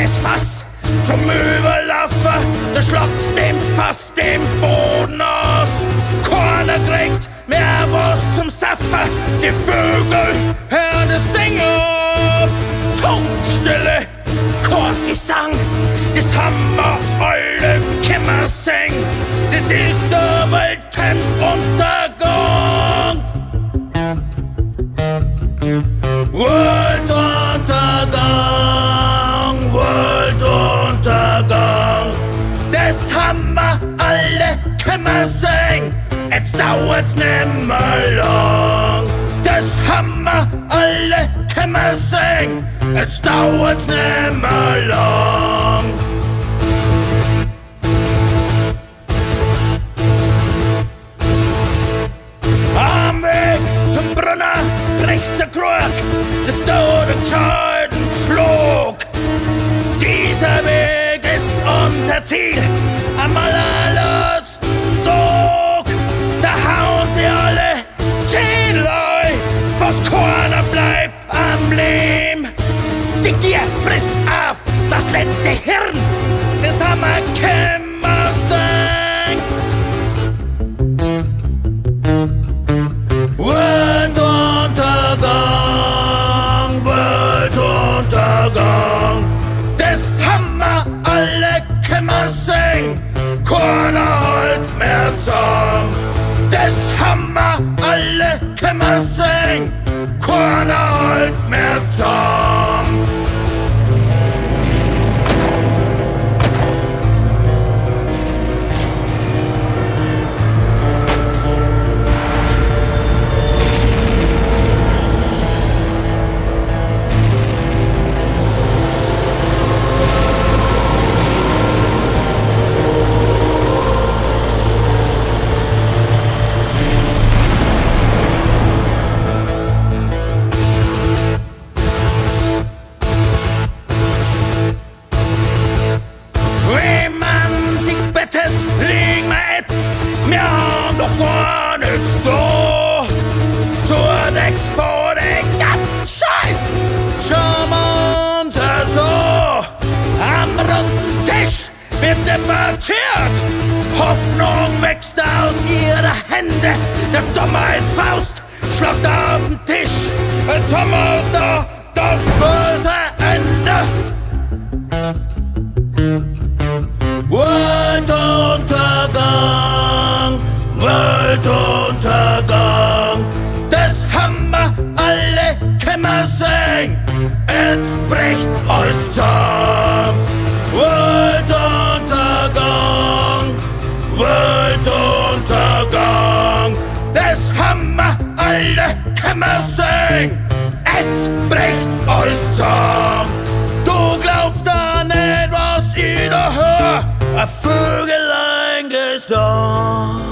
das Fass zum Überlaufen, da schlagt's dem Fass den Boden aus. Keiner kriegt mehr was zum Saffen, die Vögel hören das Singen auf. Totenstille, kein Gesang, das haben wir alle können singen. Das ist der Weltenuntergang. Weltuntergang, Weltuntergang. Das haben wir alle können singen. Jetzt dauert's nimmer lang. Das haben wir alle können singen. Jetzt dauert's nimmer lang. Am Weg zum Brunner bricht der Krug, das dauert einen gescheiten Schluck. Dieser Weg ist unser Ziel, am allerletzten Tag. Da hauen sie alle Schädel ein, fast keiner bleibt am Leben. Die Gier frisst auf das letzte Hirn, das haben wir können sehen. Weltuntergang, Weltuntergang, das haben wir alle können sehen. Keiner halt mehr zusammen. Das haben wir alle können sehen. Keiner halt mehr zusammen. Liegen wir jetzt, wir haben doch gar nichts da. Zudeckt vor den ganzen Scheiß, schauen wir uns so. Am runden Tisch wird debattiert, Hoffnung wächst aus ihrer Hände. Der Dummheit Faust schlagt auf den Tisch, jetzt haben wir's da, das böse Ende. Weltuntergang, Weltuntergang, das haben wir alle können sehen. Jetzt bricht alles zusammen. Weltuntergang, Weltuntergang, das haben wir alle können sehen. Jetzt bricht alles zusammen. Du glaubst da nicht, was ich da hör. Ein Vögelein Gesang.